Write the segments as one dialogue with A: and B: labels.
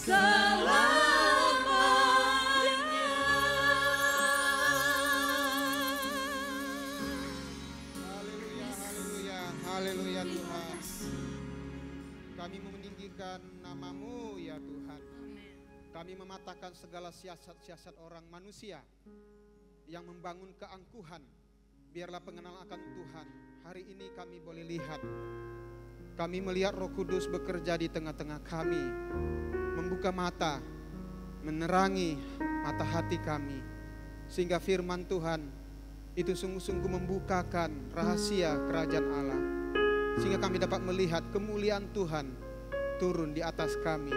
A: selamanya.
B: Haleluya, haleluya, haleluya Tuhan. Kami meninggikan nama-Mu ya Tuhan. Kami mematahkan segala siasat-siasat orang manusia yang membangun keangkuhan. Biarlah pengenalan akan Tuhan hari ini kami boleh lihat. Kami melihat Roh Kudus bekerja di tengah-tengah kami, membuka mata, menerangi mata hati kami, sehingga firman Tuhan itu sungguh-sungguh membukakan rahasia kerajaan Allah, sehingga kami dapat melihat kemuliaan Tuhan turun di atas kami,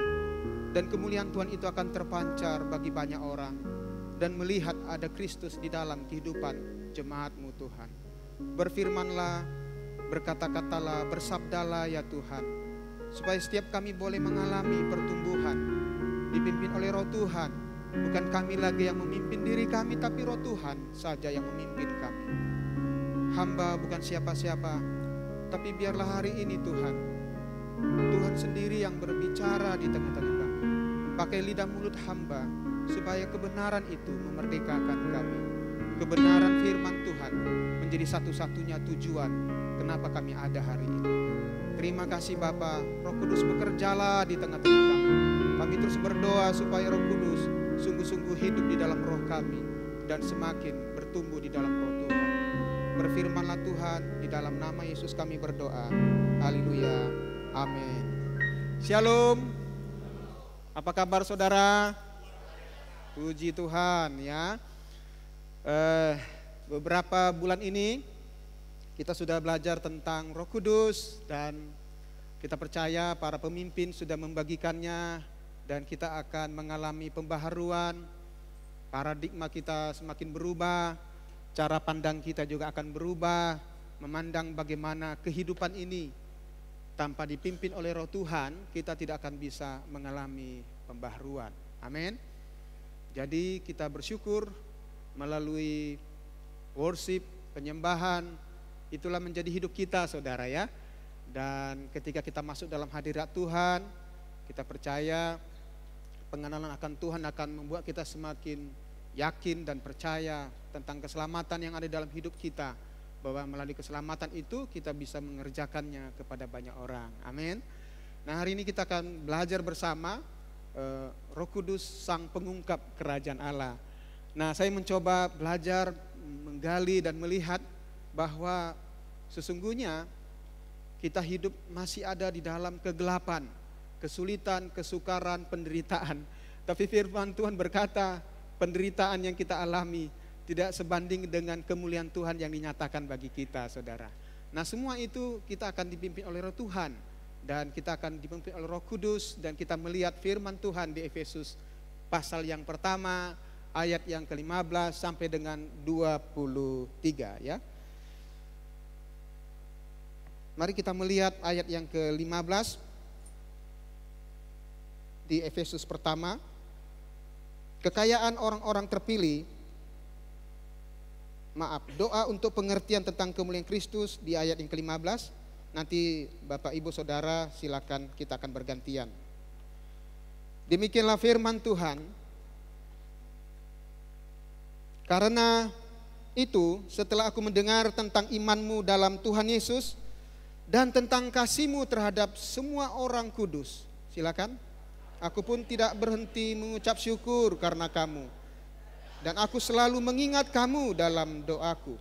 B: dan kemuliaan Tuhan itu akan terpancar bagi banyak orang, dan melihat ada Kristus di dalam kehidupan jemaat-Mu Tuhan. Berfirmanlah, berkata-katalah, bersabdalah ya Tuhan, supaya setiap kami boleh mengalami pertumbuhan, dipimpin oleh Roh Tuhan. Bukan kami lagi yang memimpin diri kami, tapi Roh Tuhan saja yang memimpin kami. Hamba bukan siapa-siapa, tapi biarlah hari ini Tuhan, Tuhan sendiri yang berbicara di tengah-tengah kami. Pakai lidah mulut hamba, supaya kebenaran itu memerdekakan kami. Kebenaran firman Tuhan menjadi satu-satunya tujuan kenapa kami ada hari ini. Terima kasih Bapa, Roh Kudus bekerjalah di tengah-tengah kami. Kami terus berdoa supaya Roh Kudus sungguh-sungguh hidup di dalam roh kami dan semakin bertumbuh di dalam roh Tuhan. Berfirmanlah Tuhan, di dalam nama Yesus kami berdoa. Haleluya. Amin. Shalom. Apa kabar saudara? Puji Tuhan ya. Beberapa bulan ini kita sudah belajar tentang Roh Kudus, dan kita percaya para pemimpin sudah membagikannya, dan kita akan mengalami pembaharuan. Paradigma kita semakin berubah, cara pandang kita juga akan berubah, memandang bagaimana kehidupan ini tanpa dipimpin oleh Roh Tuhan, kita tidak akan bisa mengalami pembaharuan. Amin. Jadi kita bersyukur melalui worship, penyembahan, itulah menjadi hidup kita saudara ya. Dan ketika kita masuk dalam hadirat Tuhan, kita percaya pengenalan akan Tuhan akan membuat kita semakin yakin dan percaya tentang keselamatan yang ada dalam hidup kita, bahwa melalui keselamatan itu kita bisa mengerjakannya kepada banyak orang. Amin. Nah, hari ini kita akan belajar bersama Roh Kudus sang pengungkap kerajaan Allah. Nah, saya mencoba belajar, menggali dan melihat bahwa sesungguhnya kita hidup masih ada di dalam kegelapan, kesulitan, kesukaran, penderitaan. Tapi firman Tuhan berkata, penderitaan yang kita alami tidak sebanding dengan kemuliaan Tuhan yang dinyatakan bagi kita, saudara. Nah, semua itu kita akan dipimpin oleh Roh Tuhan, dan kita akan dipimpin oleh Roh Kudus, dan kita melihat firman Tuhan di Efesus pasal yang pertama, ayat yang ke-15 sampai dengan 23 ya. Mari kita melihat ayat yang ke-15 di Efesus pertama. Kekayaan orang-orang terpilih, doa untuk pengertian tentang kemuliaan Kristus di ayat yang ke-15. Nanti Bapak Ibu Saudara silakan, kita akan bergantian. Demikianlah firman Tuhan. Karena itu setelah aku mendengar tentang imanmu dalam Tuhan Yesus dan tentang kasihmu terhadap semua orang kudus, silakan. Aku pun tidak berhenti mengucap syukur karena kamu. Dan aku selalu mengingat kamu dalam doaku.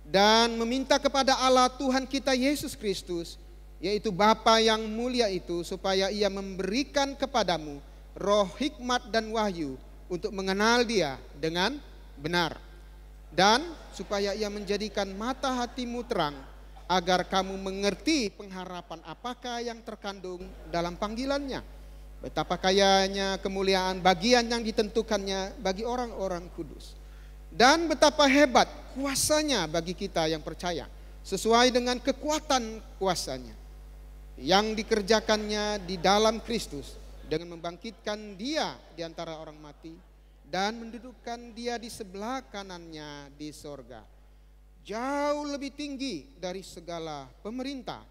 B: Dan meminta kepada Allah Tuhan kita Yesus Kristus, yaitu Bapa yang mulia itu, supaya ia memberikan kepadamu roh hikmat dan wahyu untuk mengenal Dia dengan benar. Dan supaya ia menjadikan mata hatimu terang, agar kamu mengerti pengharapan apakah yang terkandung dalam panggilannya. Betapa kayanya kemuliaan bagian yang ditentukannya bagi orang-orang kudus. Dan betapa hebat kuasanya bagi kita yang percaya, sesuai dengan kekuatan kuasanya yang dikerjakannya di dalam Kristus, dengan membangkitkan Dia di antara orang mati dan mendudukkan Dia di sebelah kanannya di sorga, jauh lebih tinggi dari segala pemerintah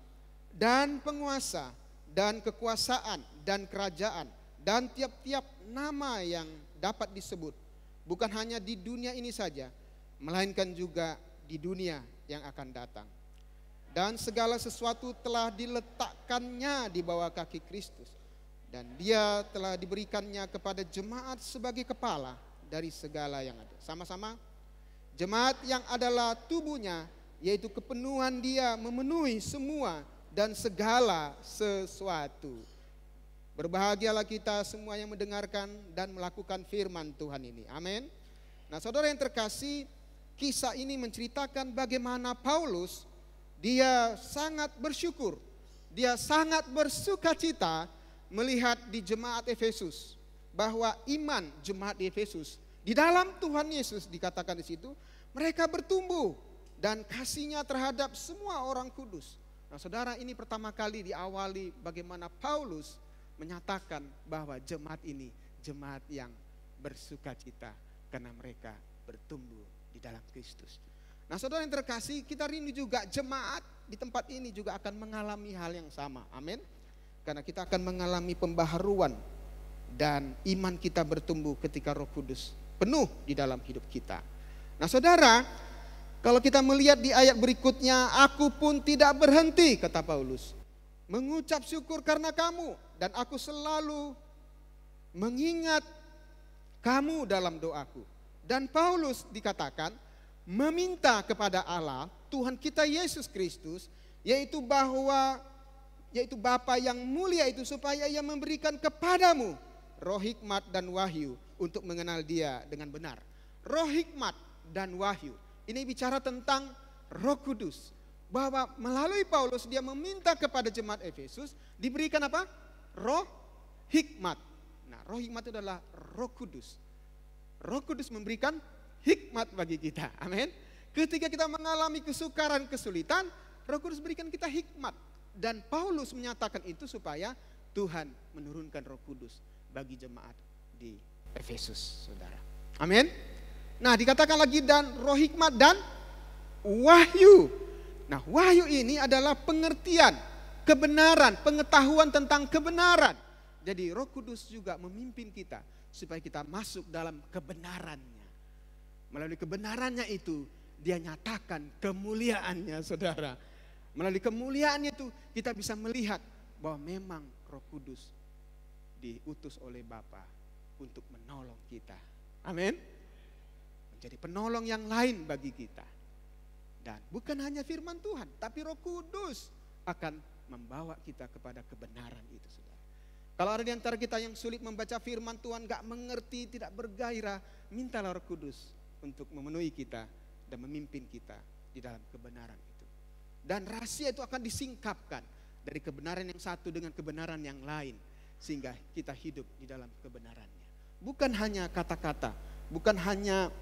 B: dan penguasa dan kekuasaan dan kerajaan dan tiap-tiap nama yang dapat disebut, bukan hanya di dunia ini saja, melainkan juga di dunia yang akan datang. Dan segala sesuatu telah diletakkannya di bawah kaki Kristus, dan dia telah diberikannya kepada jemaat sebagai kepala dari segala yang ada. Sama-sama, jemaat yang adalah tubuhnya, yaitu kepenuhan dia memenuhi semua dan segala sesuatu. Berbahagialah kita semua yang mendengarkan dan melakukan firman Tuhan ini. Amin. Nah, saudara yang terkasih, kisah ini menceritakan bagaimana Paulus, dia sangat bersyukur, dia sangat bersukacita melihat di jemaat Efesus bahwa iman jemaat di Efesus di dalam Tuhan Yesus, dikatakan di situ, mereka bertumbuh dan kasihnya terhadap semua orang kudus. Nah, saudara, ini pertama kali diawali bagaimana Paulus menyatakan bahwa jemaat ini jemaat yang bersukacita karena mereka bertumbuh di dalam Kristus. Nah, saudara yang terkasih, kita rindu juga jemaat di tempat ini juga akan mengalami hal yang sama. Amin. Karena kita akan mengalami pembaharuan dan iman kita bertumbuh ketika Roh Kudus penuh di dalam hidup kita. Nah, saudara, kalau kita melihat di ayat berikutnya, aku pun tidak berhenti, kata Paulus, mengucap syukur karena kamu, dan aku selalu mengingat kamu dalam doaku. Dan Paulus dikatakan meminta kepada Allah, Tuhan kita Yesus Kristus, yaitu Bapa yang mulia itu, supaya Ia memberikan kepadamu roh hikmat dan wahyu untuk mengenal Dia dengan benar. Roh hikmat dan wahyu, ini bicara tentang Roh Kudus. Bahwa melalui Paulus dia meminta kepada jemaat Efesus diberikan apa? Roh hikmat. Nah, roh hikmat itu adalah Roh Kudus. Roh Kudus memberikan hikmat bagi kita. Amin. Ketika kita mengalami kesukaran, kesulitan, Roh Kudus berikan kita hikmat. Dan Paulus menyatakan itu supaya Tuhan menurunkan Roh Kudus bagi jemaat di Efesus, saudara. Amin. Nah, dikatakan lagi dan roh hikmat dan wahyu. Nah, wahyu ini adalah pengertian, kebenaran, pengetahuan tentang kebenaran. Jadi Roh Kudus juga memimpin kita supaya kita masuk dalam kebenarannya. Melalui kebenarannya itu dia nyatakan kemuliaannya, saudara. Melalui kemuliaannya itu kita bisa melihat bahwa memang Roh Kudus diutus oleh Bapa untuk menolong kita. Amin. Menjadi penolong yang lain bagi kita. Dan bukan hanya firman Tuhan, tapi Roh Kudus akan membawa kita kepada kebenaran itu, saudara. Kalau ada di antara kita yang sulit membaca firman Tuhan, gak mengerti, tidak bergairah, mintalah Roh Kudus untuk memenuhi kita dan memimpin kita di dalam kebenaran itu. Dan rahasia itu akan disingkapkan dari kebenaran yang satu dengan kebenaran yang lain, sehingga kita hidup di dalam kebenarannya. Bukan hanya kata-kata, bukan hanya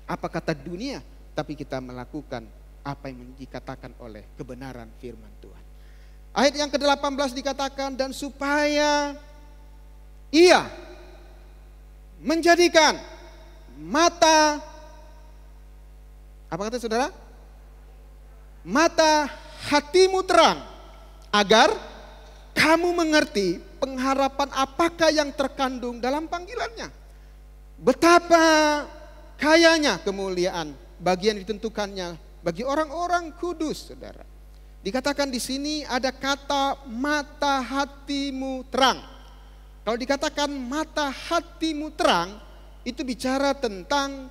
B: apa kata dunia, tapi kita melakukan apa yang dikatakan oleh kebenaran firman Tuhan. Ayat yang ke-18 dikatakan, dan supaya Ia menjadikan mata, apa kata saudara? Mata hatimu terang, agar kamu mengerti pengharapan apakah yang terkandung dalam panggilannya. Betapa kayanya kemuliaan bagian ditentukannya bagi orang-orang kudus, saudara. Dikatakan di sini ada kata mata hatimu terang. Kalau dikatakan mata hatimu terang, itu bicara tentang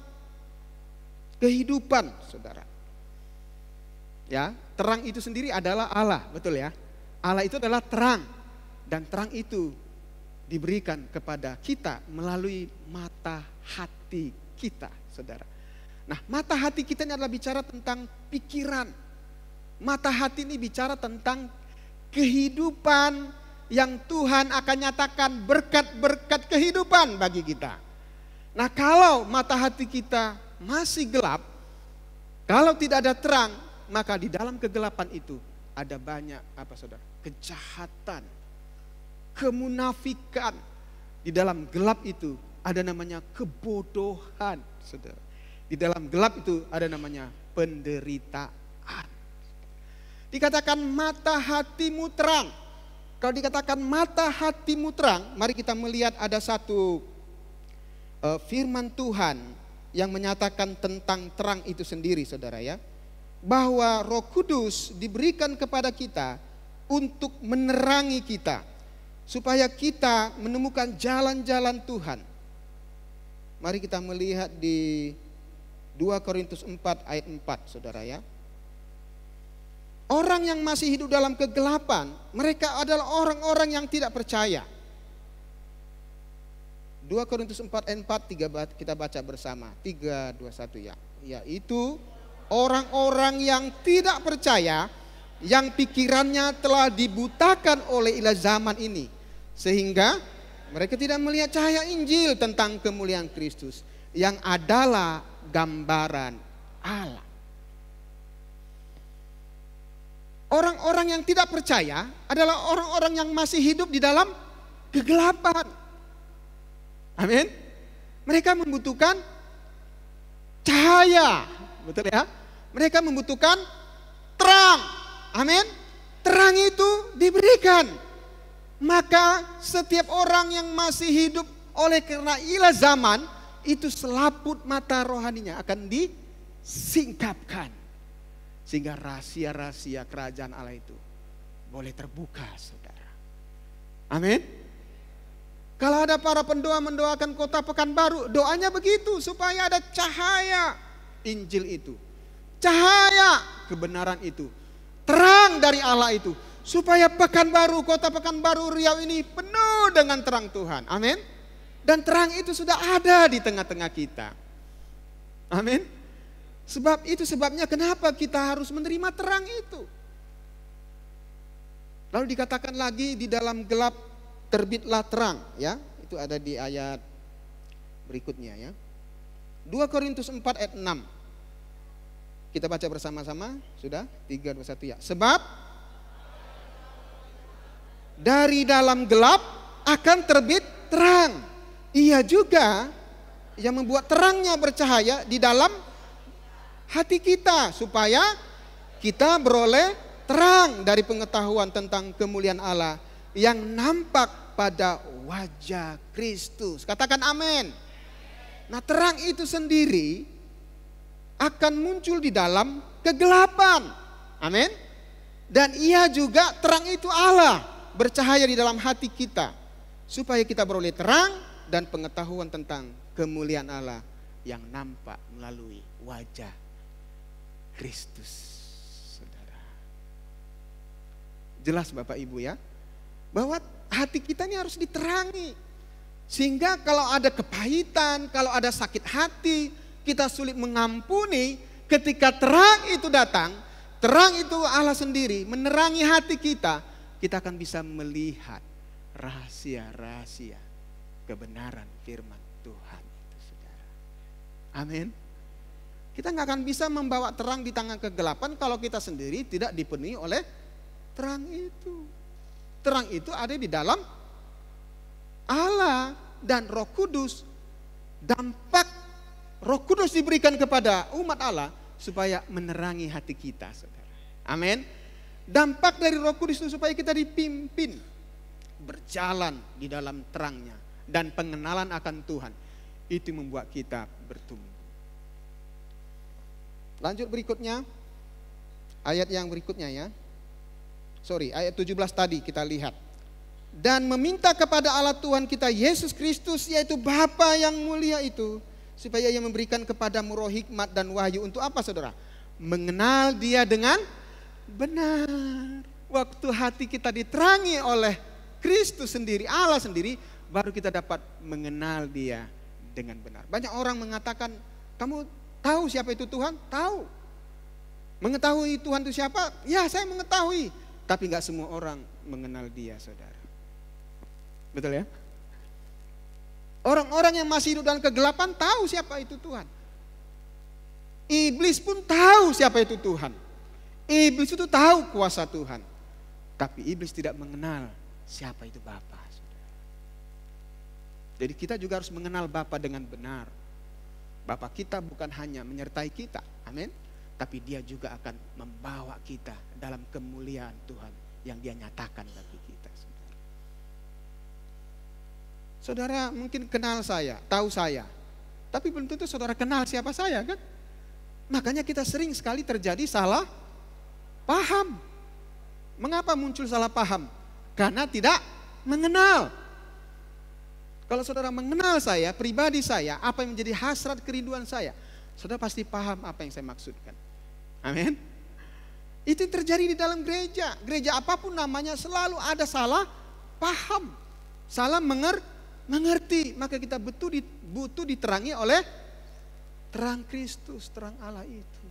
B: kehidupan, saudara. Ya, terang itu sendiri adalah Allah, betul ya? Allah itu adalah terang, dan terang itu diberikan kepada kita melalui mata hati kita, saudara. Nah, mata hati kita ini adalah bicara tentang pikiran. Mata hati ini bicara tentang kehidupan yang Tuhan akan nyatakan berkat-berkat kehidupan bagi kita. Nah, kalau mata hati kita masih gelap, kalau tidak ada terang, maka di dalam kegelapan itu ada banyak apa, saudara? Kejahatan, kemunafikan. Di dalam gelap itu ada namanya kebodohan, saudara. Di dalam gelap itu ada namanya penderitaan. Dikatakan mata hatimu terang. Kalau dikatakan mata hatimu terang, mari kita melihat ada satu firman Tuhan yang menyatakan tentang terang itu sendiri, saudara ya. Bahwa Roh Kudus diberikan kepada kita untuk menerangi kita, supaya kita menemukan jalan-jalan Tuhan. Mari kita melihat di 2 Korintus 4 ayat 4, saudara ya. Orang yang masih hidup dalam kegelapan, mereka adalah orang-orang yang tidak percaya. 2 Korintus 4 ayat 4, kita baca bersama. 3, 2, 1 ya. Yaitu orang-orang yang tidak percaya, yang pikirannya telah dibutakan oleh ilah zaman ini, sehingga mereka tidak melihat cahaya Injil tentang kemuliaan Kristus, yang adalah gambaran Allah. Orang-orang yang tidak percaya adalah orang-orang yang masih hidup di dalam kegelapan. Amin. Mereka membutuhkan cahaya, betul ya? Mereka membutuhkan terang. Amin. Terang itu diberikan. Maka setiap orang yang masih hidup oleh karena ilah zaman, itu selaput mata rohaninya akan disingkapkan. Sehingga rahasia-rahasia kerajaan Allah itu boleh terbuka, saudara. Amin. Kalau ada para pendoa mendoakan kota Pekanbaru, doanya begitu, supaya ada cahaya Injil itu, cahaya kebenaran itu, terang dari Allah itu, supaya Pekanbaru, kota Pekanbaru Riau ini penuh dengan terang Tuhan. Amin. Dan terang itu sudah ada di tengah-tengah kita. Amin. Sebab itu sebabnya kenapa kita harus menerima terang itu. Lalu dikatakan lagi, di dalam gelap terbitlah terang, ya. Itu ada di ayat berikutnya ya. 2 Korintus 4 ayat 6. Kita baca bersama-sama, sudah? 3, 2, 1 ya. Sebab dari dalam gelap akan terbit terang. Ia juga yang membuat terangnya bercahaya di dalam hati kita, supaya kita beroleh terang dari pengetahuan tentang kemuliaan Allah yang nampak pada wajah Kristus. Katakan amin. Nah, terang itu sendiri akan muncul di dalam kegelapan. Amin. Dan ia juga, terang itu Allah, bercahaya di dalam hati kita, supaya kita beroleh terang dan pengetahuan tentang kemuliaan Allah yang nampak melalui wajah Kristus, saudara. Jelas Bapak Ibu ya, bahwa hati kita ini harus diterangi. Sehingga kalau ada kepahitan, kalau ada sakit hati, kita sulit mengampuni, ketika terang itu datang, terang itu Allah sendiri menerangi hati kita, kita akan bisa melihat rahasia-rahasia kebenaran firman Tuhan itu, saudara. Amin. Kita nggak akan bisa membawa terang di tangan kegelapan kalau kita sendiri tidak dipenuhi oleh terang itu. Terang itu ada di dalam Allah dan Roh Kudus. Dampak Roh Kudus diberikan kepada umat Allah supaya menerangi hati kita, saudara. Amin. Dampak dari Roh Kudus itu supaya kita dipimpin berjalan di dalam terangnya dan pengenalan akan Tuhan. Itu membuat kita bertumbuh. Lanjut berikutnya, ayat yang berikutnya ya. Ayat 17 tadi kita lihat. Dan meminta kepada Allah Tuhan kita Yesus Kristus, yaitu Bapa yang mulia itu, supaya Ia memberikan kepadamu roh hikmat dan wahyu. Untuk apa, saudara? Mengenal Dia dengan benar. Waktu hati kita diterangi oleh Kristus sendiri, Allah sendiri, baru kita dapat mengenal Dia dengan benar. Banyak orang mengatakan, kamu tahu siapa itu Tuhan? Tahu. Mengetahui Tuhan itu siapa? Ya, saya mengetahui. Tapi gak semua orang mengenal Dia, saudara. Betul ya? Orang-orang yang masih hidup dalam kegelapan tahu siapa itu Tuhan. Iblis pun tahu siapa itu Tuhan. Iblis itu tahu kuasa Tuhan. Tapi iblis tidak mengenal siapa itu Bapa, saudara. Jadi kita juga harus mengenal Bapa dengan benar. Bapa kita bukan hanya menyertai kita, amin, tapi Dia juga akan membawa kita dalam kemuliaan Tuhan yang Dia nyatakan bagi kita, saudara. Saudara mungkin kenal saya, tahu saya. Tapi belum tentu saudara kenal siapa saya kan. Makanya kita sering sekali terjadi salah paham. Mengapa muncul salah paham? Karena tidak mengenal. Kalau saudara mengenal saya, pribadi saya, apa yang menjadi hasrat kerinduan saya, saudara pasti paham apa yang saya maksudkan. Amin. Itu yang terjadi di dalam gereja. Gereja apapun namanya selalu ada salah paham. Salah mengerti. Maka kita butuh diterangi oleh terang Kristus, terang Allah itu.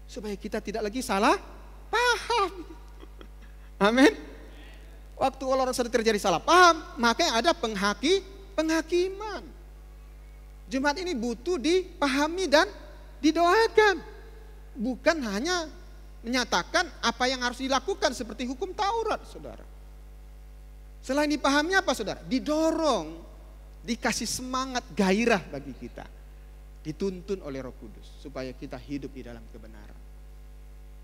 B: Supaya kita tidak lagi salah paham. Amin. Waktu orang sedang terjadi salah paham, makanya ada penghakiman. Jemaat ini butuh dipahami dan didoakan. Bukan hanya menyatakan apa yang harus dilakukan seperti hukum Taurat, saudara. Selain dipahami apa, saudara? Didorong, dikasih semangat, gairah bagi kita. Dituntun oleh Roh Kudus supaya kita hidup di dalam kebenaran.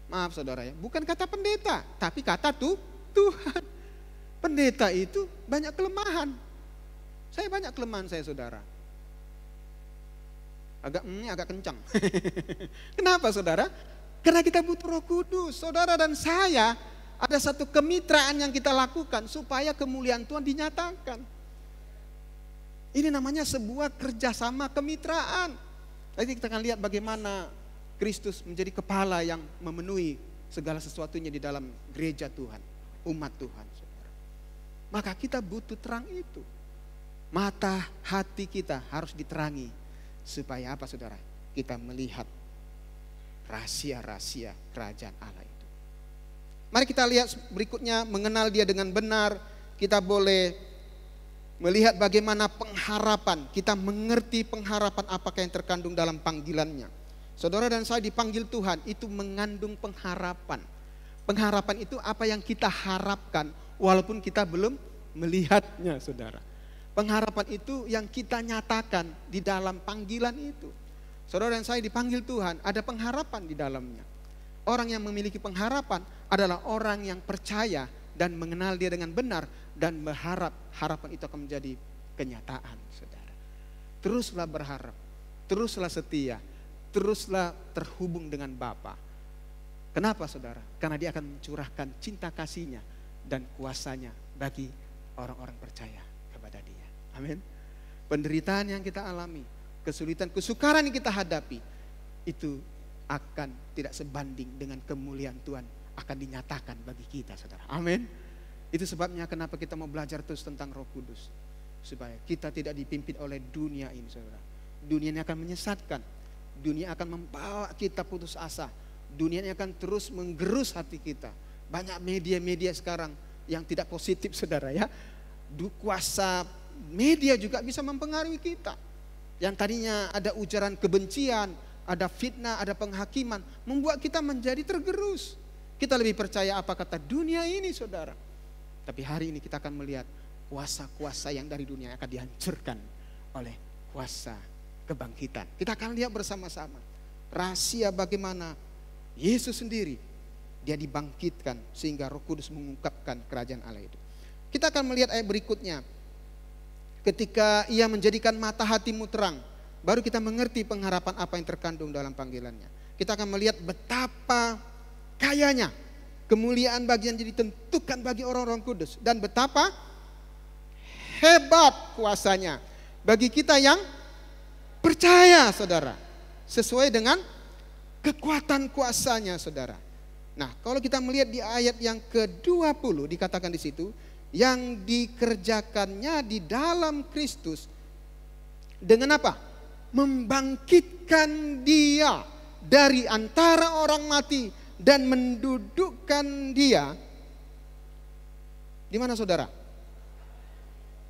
B: Maaf saudara ya, bukan kata pendeta, tapi kata Tuhan. Pendeta itu banyak kelemahan. Saya banyak kelemahan saya, saudara. Agak kencang. Kenapa saudara? Karena kita butuh Roh Kudus. Saudara dan saya ada satu kemitraan yang kita lakukan supaya kemuliaan Tuhan dinyatakan. Ini namanya sebuah kerjasama kemitraan. Nanti kita akan lihat bagaimana Kristus menjadi kepala yang memenuhi segala sesuatunya di dalam gereja Tuhan, umat Tuhan. Maka kita butuh terang itu. Mata hati kita harus diterangi. Supaya apa saudara? Kita melihat rahasia-rahasia kerajaan Allah itu. Mari kita lihat berikutnya, mengenal dia dengan benar. Kita boleh melihat bagaimana pengharapan. Kita mengerti pengharapan apakah yang terkandung dalam panggilannya. Saudara dan saya dipanggil Tuhan itu mengandung pengharapan. Pengharapan itu apa yang kita harapkan walaupun kita belum melihatnya, saudara. Pengharapan itu yang kita nyatakan di dalam panggilan itu. Saudara dan saya dipanggil Tuhan, ada pengharapan di dalamnya. Orang yang memiliki pengharapan adalah orang yang percaya dan mengenal dia dengan benar dan berharap harapan itu akan menjadi kenyataan, saudara. Teruslah berharap, teruslah setia, teruslah terhubung dengan Bapa. Kenapa saudara? Karena dia akan mencurahkan cinta kasihnya dan kuasanya bagi orang-orang percaya kepada dia. Amin. Penderitaan yang kita alami, kesulitan, kesukaran yang kita hadapi, itu akan tidak sebanding dengan kemuliaan Tuhan akan dinyatakan bagi kita, saudara. Amin. Itu sebabnya kenapa kita mau belajar terus tentang Roh Kudus. Supaya kita tidak dipimpin oleh dunia ini, saudara. Dunia ini akan menyesatkan. Dunia akan membawa kita putus asa. Dunia ini akan terus menggerus hati kita. Banyak media-media sekarang yang tidak positif, saudara ya. Kuasa media juga bisa mempengaruhi kita. Yang tadinya ada ujaran kebencian, ada fitnah, ada penghakiman, membuat kita menjadi tergerus. Kita lebih percaya apa kata dunia ini, saudara. Tapi hari ini kita akan melihat kuasa-kuasa yang dari dunia akan dihancurkan oleh kuasa kebangkitan. Kita akan lihat bersama-sama rahasia bagaimana Yesus sendiri dia dibangkitkan sehingga Roh Kudus mengungkapkan kerajaan Allah itu. Kita akan melihat ayat berikutnya. Ketika ia menjadikan mata hatimu terang, baru kita mengerti pengharapan apa yang terkandung dalam panggilannya. Kita akan melihat betapa kayanya kemuliaan bagian yang ditentukan bagi orang-orang kudus. Dan betapa hebat kuasanya bagi kita yang percaya, saudara. Sesuai dengan kekuatan kuasanya, saudara. Nah, kalau kita melihat di ayat yang ke-20 dikatakan di situ, yang dikerjakannya di dalam Kristus dengan apa? Membangkitkan dia dari antara orang mati dan mendudukkan dia di mana, saudara?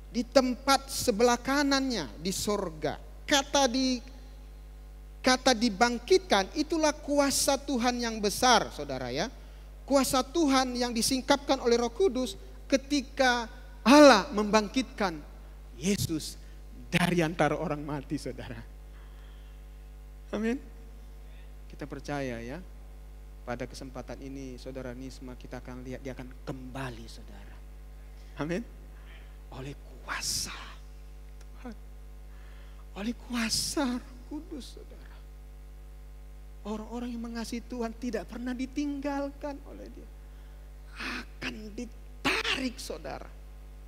B: Di tempat sebelah kanannya di sorga. Kata dibangkitkan itulah kuasa Tuhan yang besar, saudara ya. Kuasa Tuhan yang disingkapkan oleh Roh Kudus ketika Allah membangkitkan Yesus dari antara orang mati, saudara. Amin. Kita percaya ya, pada kesempatan ini saudara Nisma kita akan lihat dia akan kembali, saudara. Amin. Oleh kuasa oleh kuasa Roh Kudus, saudara. Orang-orang yang mengasihi Tuhan tidak pernah ditinggalkan oleh Dia. Akan ditarik, saudara,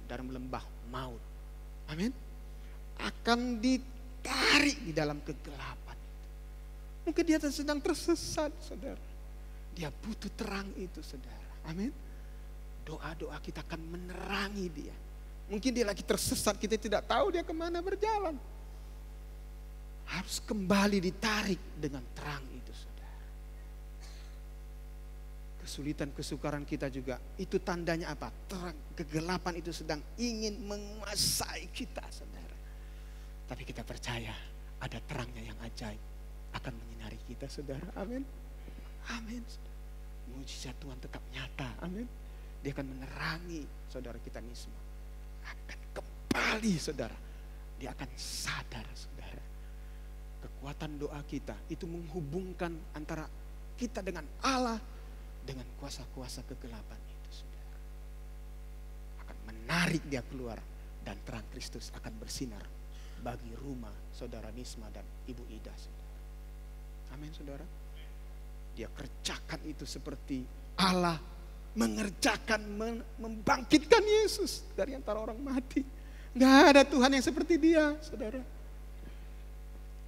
B: dalam lembah maut. Amin. Akan ditarik di dalam kegelapan. Mungkin dia sedang tersesat, saudara. Dia butuh terang itu, saudara. Amin. Doa-doa kita akan menerangi dia. Mungkin dia lagi tersesat, kita tidak tahu dia kemana berjalan. Harus kembali ditarik dengan terang itu, saudara. Kesulitan, kesukaran kita juga, itu tandanya apa? Terang, kegelapan itu sedang ingin menguasai kita, saudara. Tapi kita percaya ada terangnya yang ajaib akan menyinari kita, saudara. Amin. Amin. Mujizat Tuhan tetap nyata. Amin. Dia akan menerangi saudara kita ini semua. Akan kembali, saudara. Dia akan sadar, saudara. Kekuatan doa kita itu menghubungkan antara kita dengan Allah, dengan kuasa-kuasa kegelapan itu, saudara. Akan menarik dia keluar, dan terang Kristus akan bersinar bagi rumah saudara Nisma dan Ibu Ida, saudara. Amin, saudara. Dia kerjakan itu seperti Allah mengerjakan, membangkitkan Yesus dari antara orang mati. Gak ada Tuhan yang seperti Dia, saudara.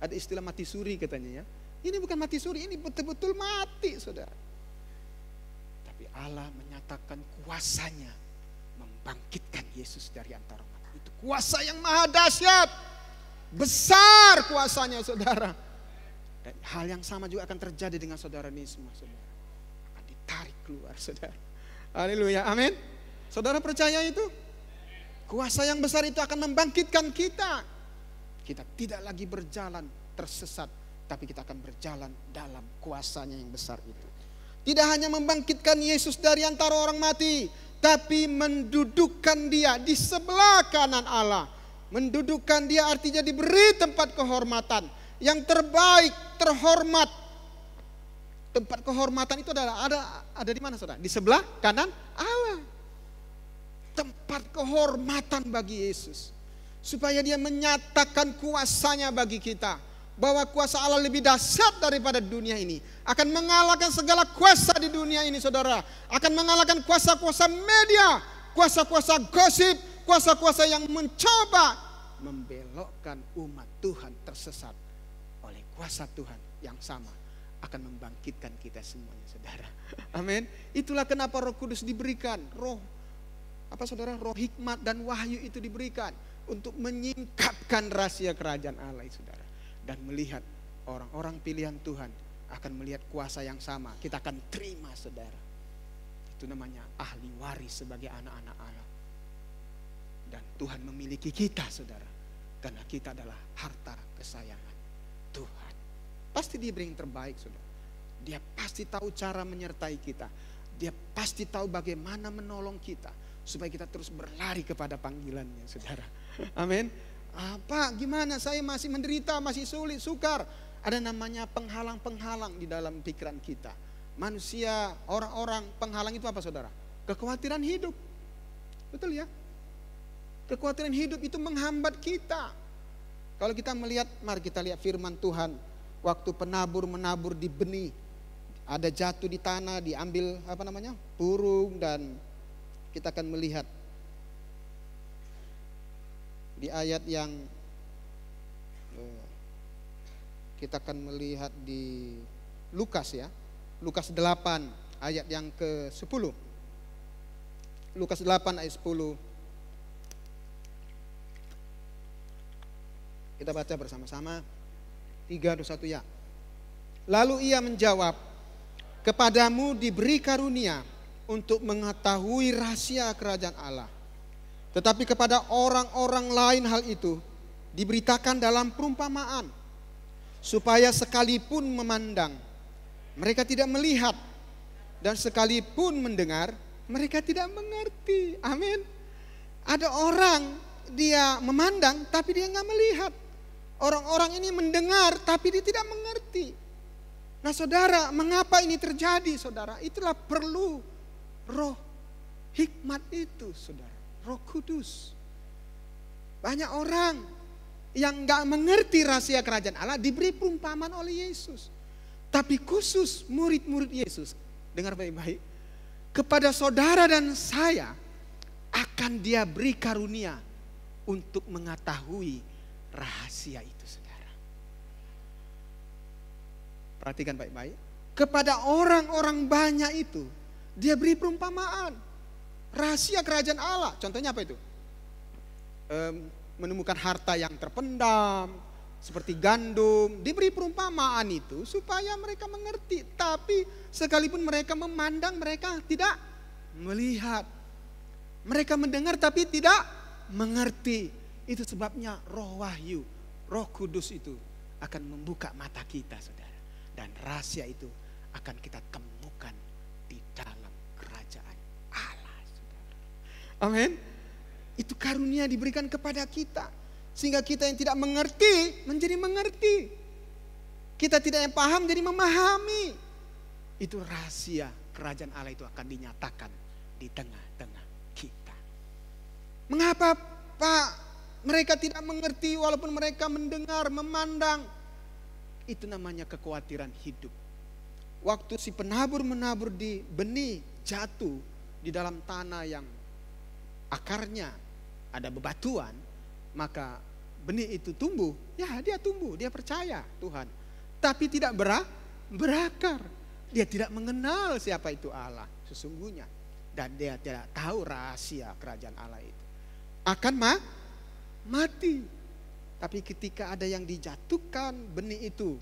B: Ada istilah mati suri katanya ya. Ini bukan mati suri, ini betul-betul mati, saudara. Tapi Allah menyatakan kuasanya membangkitkan Yesus dari antara orang mati. Itu kuasa yang maha dahsyat. Besar kuasanya, saudara. Dan hal yang sama juga akan terjadi dengan saudara Nisma, saudara. Akan ditarik keluar, saudara. Haleluya, amin. Saudara percaya itu? Kuasa yang besar itu akan membangkitkan kita. Kita tidak lagi berjalan tersesat, tapi kita akan berjalan dalam kuasanya yang besar itu. Tidak hanya membangkitkan Yesus dari antara orang mati, tapi mendudukkan Dia di sebelah kanan Allah. Mendudukkan Dia artinya diberi tempat kehormatan yang terbaik, terhormat. Tempat kehormatan itu ada di mana, saudara? Di sebelah kanan Allah. Tempat kehormatan bagi Yesus, supaya Dia menyatakan kuasanya bagi kita, bahwa kuasa Allah lebih dahsyat daripada dunia ini, akan mengalahkan segala kuasa di dunia ini, saudara. Akan mengalahkan kuasa-kuasa media, kuasa-kuasa gosip, kuasa-kuasa yang mencoba membelokkan umat Tuhan tersesat. Oleh kuasa Tuhan yang sama akan membangkitkan kita semuanya, saudara. Amin. Itulah kenapa Roh Kudus diberikan. Roh saudara? Roh hikmat dan wahyu itu diberikan untuk menyingkapkan rahasia kerajaan Allah, saudara. Dan melihat orang-orang pilihan Tuhan akan melihat kuasa yang sama. Kita akan terima, saudara. Itu namanya ahli waris sebagai anak-anak Allah. Dan Tuhan memiliki kita, saudara. Karena kita adalah harta kesayangan Tuhan. Pasti Dia beri yang terbaik, saudara. Dia pasti tahu cara menyertai kita. Dia pasti tahu bagaimana menolong kita, supaya kita terus berlari kepada panggilannya, saudara. Amin. Pak, gimana? Saya masih menderita, masih sulit, sukar. Ada namanya penghalang-penghalang di dalam pikiran kita. Manusia, orang-orang penghalang itu apa, saudara? Kekhawatiran hidup. Betul ya? Kekhawatiran hidup itu menghambat kita. Kalau kita melihat, mari kita lihat firman Tuhan. Waktu penabur menabur di benih, ada jatuh di tanah, diambil burung, dan kita akan melihat di ayat yang kita akan melihat di Lukas ya. Lukas 8 ayat yang ke-10. Lukas 8 ayat 10. Kita baca bersama-sama. 3, 2, 1 ya. Lalu Ia menjawab, kepadamu diberi karunia untuk mengetahui rahasia kerajaan Allah. Tetapi kepada orang-orang lain hal itu diberitakan dalam perumpamaan, supaya sekalipun memandang mereka tidak melihat, dan sekalipun mendengar mereka tidak mengerti. Amin. Ada orang dia memandang tapi dia nggak melihat. Orang-orang ini mendengar tapi dia tidak mengerti. Nah, saudara, mengapa ini terjadi, saudara? Itulah perlu roh hikmat itu, saudara. Roh Kudus. Banyak orang yang nggak mengerti rahasia kerajaan Allah diberi perumpamaan oleh Yesus. Tapi khusus murid-murid Yesus, dengar baik-baik, kepada saudara dan saya akan dia beri karunia untuk mengetahui rahasia itu, saudara. Perhatikan baik-baik. Kepada orang-orang banyak itu, dia beri perumpamaan. Rahasia kerajaan Allah. Contohnya apa itu? Menemukan harta yang terpendam, seperti gandum. Diberi perumpamaan itu supaya mereka mengerti. Tapi sekalipun mereka memandang, mereka tidak melihat. Mereka mendengar tapi tidak mengerti. Itu sebabnya roh wahyu, roh kudus itu akan membuka mata kita, saudara. Dan rahasia itu akan kita temukan di dalam kerajaan Allah, saudara. Amin. Itu karunia diberikan kepada kita. Sehingga kita yang tidak mengerti menjadi mengerti. Kita tidak yang paham jadi memahami. Itu rahasia kerajaan Allah itu akan dinyatakan di tengah-tengah kita. Mengapa Pak mereka tidak mengerti walaupun mereka mendengar, memandang? Itu namanya kekhawatiran hidup. Waktu si penabur menabur di benih jatuh di dalam tanah yang akarnya ada bebatuan, maka benih itu tumbuh. Ya, dia tumbuh, dia percaya Tuhan. Tapi tidak berakar. Dia tidak mengenal siapa itu Allah sesungguhnya. Dan dia tidak tahu rahasia kerajaan Allah itu. Akan mati. Tapi ketika ada yang dijatuhkan benih itu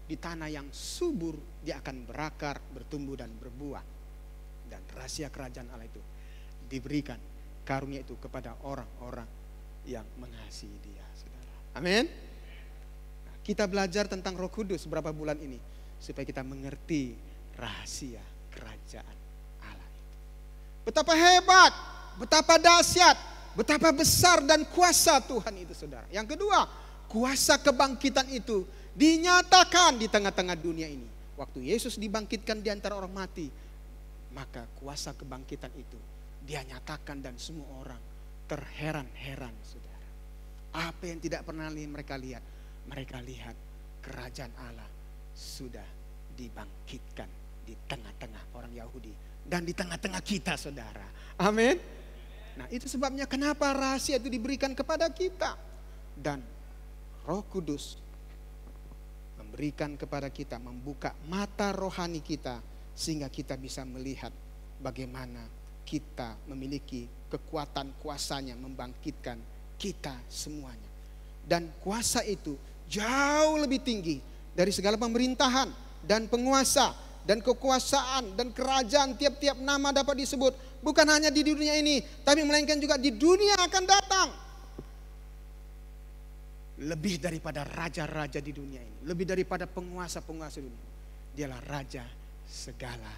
B: di tanah yang subur, dia akan berakar, bertumbuh dan berbuah. Dan rahasia kerajaan Allah itu diberikan karunia itu kepada orang-orang yang mengasihi dia, saudara. Amin. Nah, kita belajar tentang Roh Kudus beberapa bulan ini supaya kita mengerti rahasia kerajaan Allah itu. Betapa hebat, betapa dahsyat, betapa besar dan kuasa Tuhan itu, saudara. Yang kedua, kuasa kebangkitan itu dinyatakan di tengah-tengah dunia ini. Waktu Yesus dibangkitkan di antara orang mati, maka kuasa kebangkitan itu dia nyatakan dan semua orang terheran-heran, saudara. Apa yang tidak pernah mereka lihat? Mereka lihat kerajaan Allah sudah dibangkitkan di tengah-tengah orang Yahudi dan di tengah-tengah kita, saudara. Amin. Nah, itu sebabnya kenapa rahasia itu diberikan kepada kita. Dan Roh Kudus memberikan kepada kita, membuka mata rohani kita sehingga kita bisa melihat bagaimana kita memiliki kekuatan kuasanya membangkitkan kita semuanya. Dan kuasa itu jauh lebih tinggi dari segala pemerintahan dan penguasa dan kekuasaan dan kerajaan. Tiap-tiap nama dapat disebut, bukan hanya di dunia ini, tapi melainkan juga di dunia akan datang. Lebih daripada raja-raja di dunia ini, lebih daripada penguasa-penguasa dunia. Dialah raja segala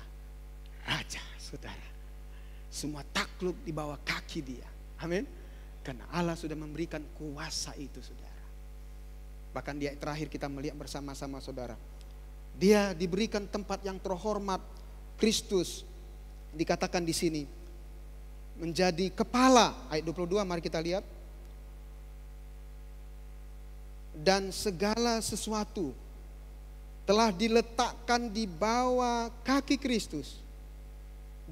B: raja, saudara. Semua takluk di bawah kaki dia. Amin. Karena Allah sudah memberikan kuasa itu, saudara. Bahkan dia terakhir kita melihat bersama-sama, saudara. Dia diberikan tempat yang terhormat. Kristus dikatakan di sini menjadi kepala. Ayat 22 mari kita lihat. Dan segala sesuatu telah diletakkan di bawah kaki Kristus.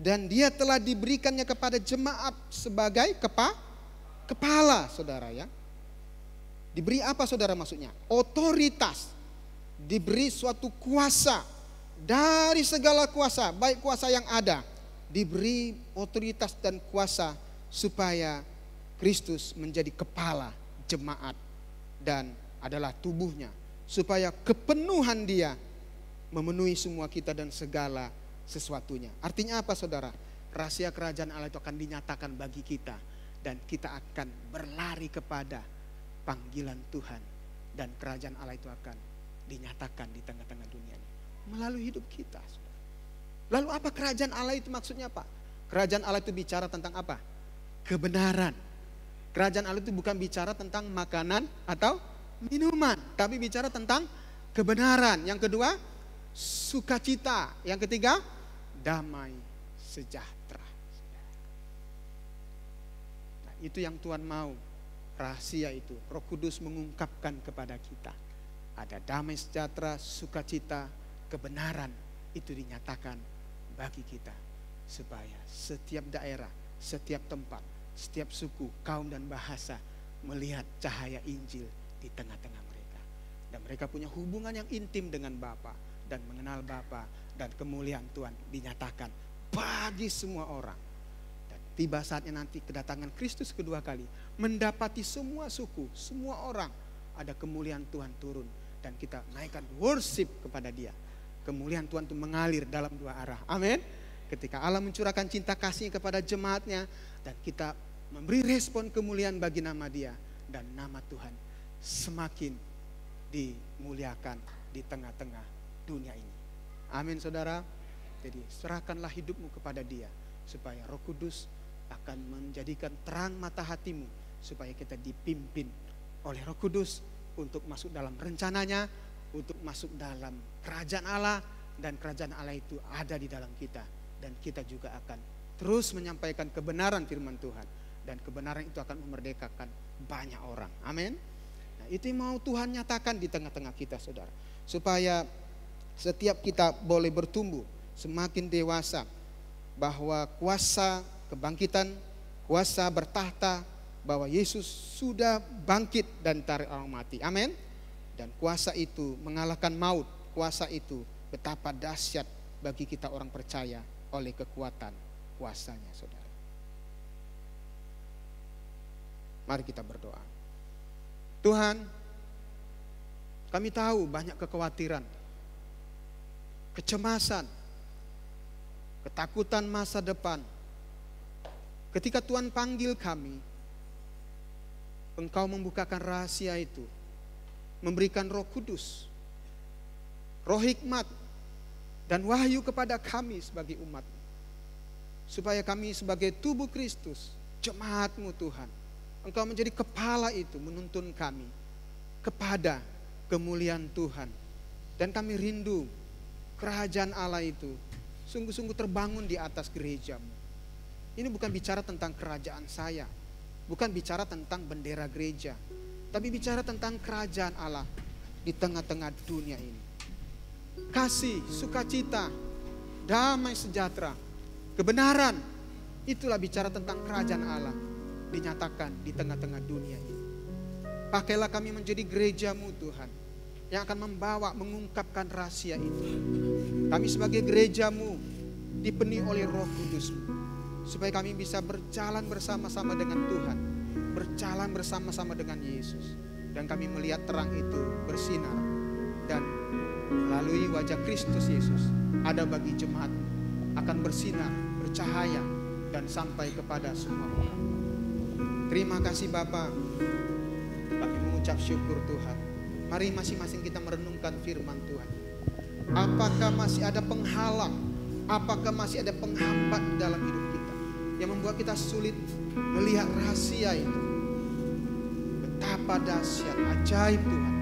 B: Dan dia telah diberikannya kepada jemaat sebagai kepala, saudara ya. Diberi apa, saudara, maksudnya? Otoritas. Diberi suatu kuasa dari segala kuasa, baik kuasa yang ada. Diberi otoritas dan kuasa supaya Kristus menjadi kepala jemaat dan adalah tubuhnya. Supaya kepenuhan dia memenuhi semua kita dan segala sesuatunya. Artinya apa, saudara? Rahasia kerajaan Allah itu akan dinyatakan bagi kita. Dan kita akan berlari kepada panggilan Tuhan. Dan kerajaan Allah itu akan dinyatakan di tengah-tengah dunia ini. Melalui hidup kita, saudara. Lalu apa kerajaan Allah itu maksudnya, Pak? Kerajaan Allah itu bicara tentang apa? Kebenaran. Kerajaan Allah itu bukan bicara tentang makanan atau minuman. Tapi bicara tentang kebenaran. Yang kedua, sukacita. Yang ketiga, damai sejahtera. Nah, itu yang Tuhan mau. rahasia itu Roh Kudus mengungkapkan kepada kita. Ada damai sejahtera, sukacita, kebenaran itu dinyatakan bagi kita. Supaya setiap daerah, setiap tempat, setiap suku, kaum dan bahasa melihat cahaya Injil di tengah-tengah mereka. Dan mereka punya hubungan yang intim dengan Bapa dan mengenal Bapa, dan kemuliaan Tuhan dinyatakan bagi semua orang. Dan tiba saatnya nanti kedatangan Kristus kedua kali, mendapati semua suku, semua orang, ada kemuliaan Tuhan turun dan kita naikkan worship kepada Dia. Kemuliaan Tuhan itu mengalir dalam dua arah. Amin. Ketika Allah mencurahkan cinta kasih-Nya kepada jemaat-Nya dan kita memberi respon kemuliaan bagi nama Dia, dan nama Tuhan semakin dimuliakan di tengah-tengah dunia ini. Amin, saudara. Jadi serahkanlah hidupmu kepada Dia, supaya Roh Kudus akan menjadikan terang mata hatimu, supaya kita dipimpin oleh Roh Kudus untuk masuk dalam rencananya, untuk masuk dalam kerajaan Allah, dan kerajaan Allah itu ada di dalam kita, dan kita juga akan terus menyampaikan kebenaran firman Tuhan, dan kebenaran itu akan memerdekakan banyak orang. Amin. Nah, itu yang mau Tuhan nyatakan di tengah-tengah kita, saudara, supaya setiap kita boleh bertumbuh semakin dewasa, bahwa kuasa kebangkitan, kuasa bertahta, bahwa Yesus sudah bangkit dan tarik orang mati. Amin. Dan kuasa itu mengalahkan maut. Kuasa itu betapa dahsyat bagi kita orang percaya oleh kekuatan kuasanya, saudara. Mari kita berdoa. Tuhan, kami tahu banyak kekhawatiran, kecemasan, ketakutan masa depan. Ketika Tuhan panggil kami, Engkau membukakan rahasia itu, memberikan Roh Kudus, Roh hikmat dan wahyu kepada kami sebagai umat, supaya kami sebagai tubuh Kristus, jemaat-Mu Tuhan, Engkau menjadi kepala itu, menuntun kami kepada kemuliaan Tuhan. Dan kami rindu kerajaan Allah itu sungguh-sungguh terbangun di atas gereja-Mu. Ini bukan bicara tentang kerajaan saya, bukan bicara tentang bendera gereja, tapi bicara tentang kerajaan Allah di tengah-tengah dunia ini. Kasih, sukacita, damai sejahtera, kebenaran, itulah bicara tentang kerajaan Allah dinyatakan di tengah-tengah dunia ini. Pakailah kami menjadi gereja-Mu Tuhan, yang akan membawa, mengungkapkan rahasia itu. Kami sebagai gereja-Mu dipenuhi oleh Roh Kudus-Mu, supaya kami bisa berjalan bersama-sama dengan Tuhan, berjalan bersama-sama dengan Yesus. Dan kami melihat terang itu bersinar, dan melalui wajah Kristus Yesus ada bagi jemaat akan bersinar, bercahaya, dan sampai kepada semua orang. Terima kasih Bapa, kami mengucap syukur Tuhan. Mari masing-masing kita merenungkan firman Tuhan. Apakah masih ada penghalang, apakah masih ada penghambat dalam hidup kita yang membuat kita sulit melihat rahasia itu? Betapa dahsyat, ajaib Tuhan,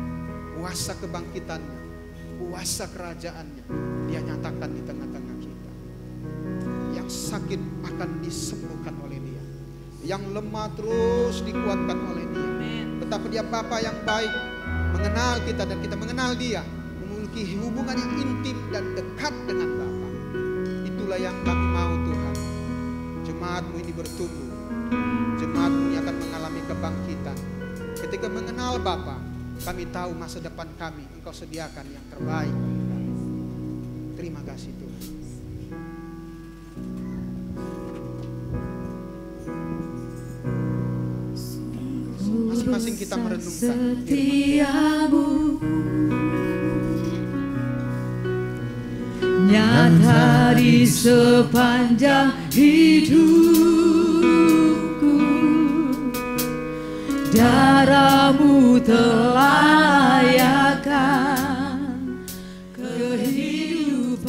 B: kuasa kebangkitannya, kuasa kerajaannya Dia nyatakan di tengah-tengah kita. Yang sakit akan disembuhkan oleh Dia, yang lemah terus dikuatkan oleh Dia. Betapa Dia Bapa yang baik, mengenal kita dan kita mengenal Dia, memiliki hubungan yang intim dan dekat dengan Bapa. Itulah yang kami mau Tuhan. Jemaat-Mu ini bertumbuh, jemaat-Mu ini akan mengalami kebangkitan. Ketika mengenal Bapa, kami tahu masa depan kami Engkau sediakan yang terbaik bagi kami. Terima kasih Tuhan. Masing-masing kita merenungkan
A: setiamu nyata di sepanjang hidupku. Darah-Mu telayakkan kehidupanku.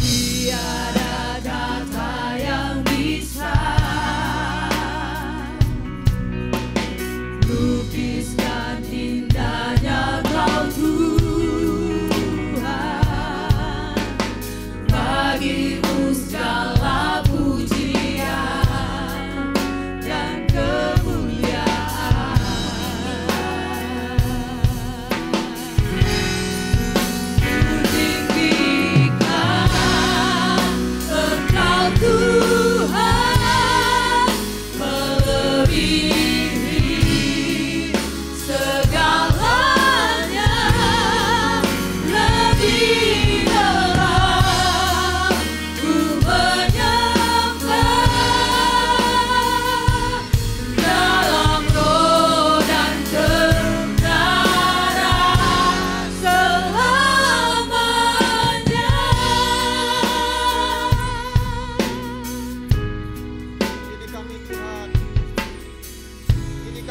A: Tiada kata yang bisa. Tiada kata yang bisa lukiskan indahnya Kau Tuhan.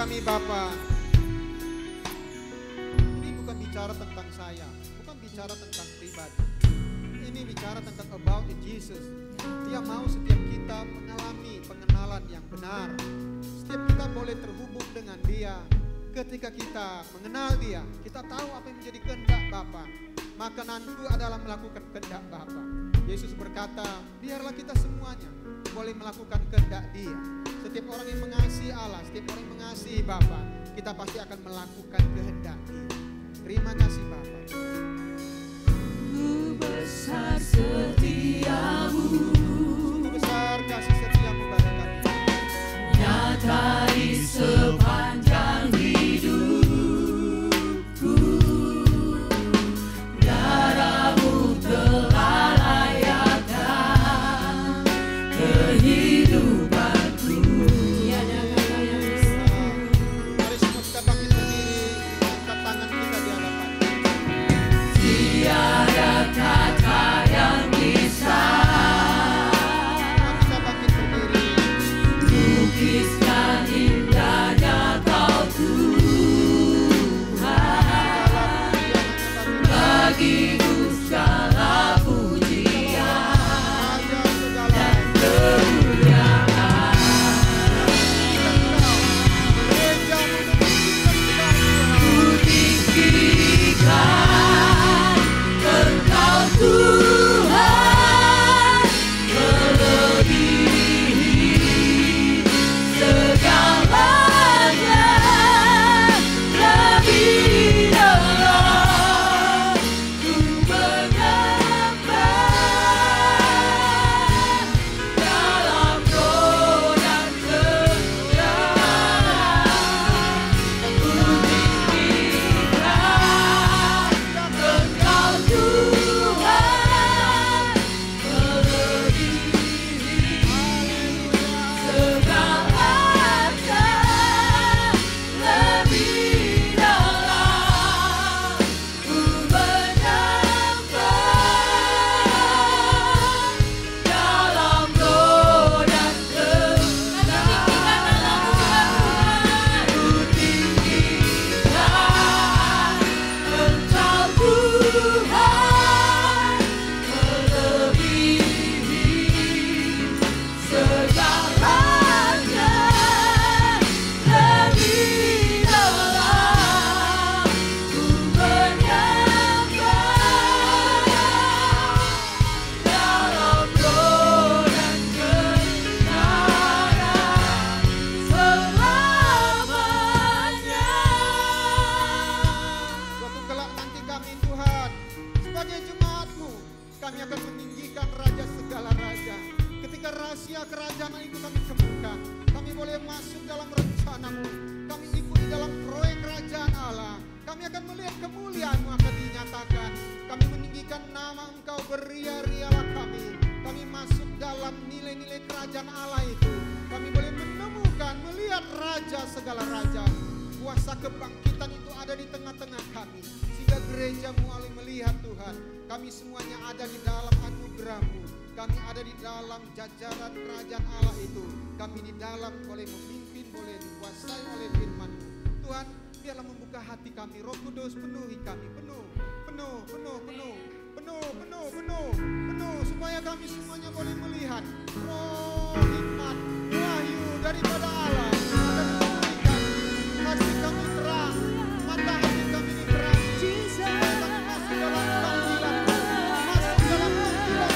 B: kami Bapa. Ini bukan bicara tentang saya, bukan bicara tentang pribadi. Ini bicara tentang about Jesus. Dia mau setiap kita mengalami pengenalan yang benar. Setiap kita boleh terhubung dengan Dia. Ketika kita mengenal Dia, kita tahu apa yang menjadi kehendak Bapa. Makananku adalah melakukan kehendak Bapa. Yesus berkata, biarlah kita semuanya boleh melakukan kehendak Dia. Setiap orang yang mengasihi Allah, setiap orang yang mengasihi Bapa, kita pasti akan melakukan kehendak Dia. Terima kasih Bapa.
A: Besar setiamu,
B: Sungguh besar kasih setiamu bagi kami.
A: nyata di sepanjang hidupku. Darahmu telah layakkan kehidupanku. Tiada kata yang bisa.
B: Mari semua kita bangkit berdiri, angkat tangan kita di hadapan.
A: Tiada kata yang bisa
B: Kita bangkit berdiri.
A: lukiskan indahnya Kau Tuhan. Bagiku segala pujian dan kemuliaan. Ku tinggikan Engkau Tuhan, melebihi segalanya, lebih dalam ku menyembah dalam roh dan kebenaran. Ku tinggikan Engkau Tuhan, melebihi segalanya, lebih dalam ku menyembah dalam roh dan kebenaran. Ku tinggikan Engkau Tuhan, melebihi segalanya, lebih dalam ku menyembah dalam roh dan kebenaran selamanya.
B: Suatu kelak nanti kami Tuhan, sebagai jemaat-Mu, kami akan meninggikan Raja segala raja. Ketika rahasia kerajaan itu kami temukan, kami boleh masuk dalam rencana-Mu. Kami ikuti dalam proyek kerajaan Allah. Kami akan melihat kemuliaan-Mu akan dinyatakan. Kami meninggikan nama Engkau, beria-rialah kami. Kami masuk dalam nilai-nilai kerajaan Allah itu. Kami boleh menemukan, melihat Raja segala raja. Kuasa kebangkitan itu ada di tengah-tengah kami. Sehingga gereja-Mu boleh melihat Tuhan. Kami semuanya ada di dalam anugerah-Mu. Kami ada di dalam jajaran kerajaan Allah itu. Kami di dalam boleh memimpin, boleh dikuasai oleh firman. Tuhan, biarlah membuka hati kami. Roh Kudus penuhi kami, penuh, supaya kami semuanya boleh melihat roh hikmat, wahyu daripada Allah. Akan memberikan hati kami terang, mata hati kami diterangi. Supaya kami masuk dalam panggilan, masuk dalam panggilan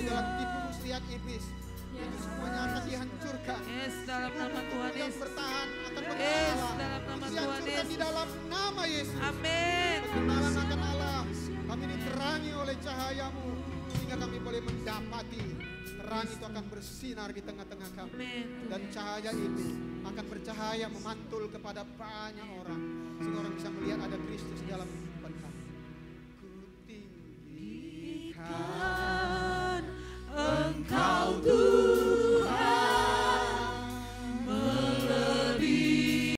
B: dalam tipu muslihat iblis. Itu semuanya akan dihancurkan.
C: Yes, dalam nama Tuhan
B: Yang
C: Yesus.
B: bertahan akan
C: Yes,
B: berkala.
C: dalam nama
B: Itu
C: Tuhan
B: dihancurkan
C: Yesus.
B: di dalam nama Yesus.
C: Amin.
B: Pengenalan akan Allah. Kami diterangi oleh cahayamu. Sehingga kami boleh mendapati terang itu akan bersinar di tengah-tengah kami.
C: Amin.
B: Dan cahaya itu akan bercahaya memantul kepada banyak orang. Sehingga orang bisa melihat ada Kristus di dalam kehidupan kami. Kutinggikan
A: Engkau Tuhan melebihi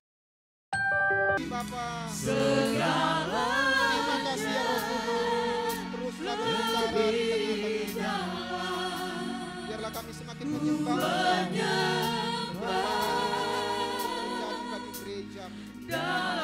B: Bapa.
A: segala
B: Terima kasih ya Roh Kudus. Teruslah berbicara di tengah-tengah kami. Biarlah kami semakin menyembah terjadi bagi gereja.
A: dan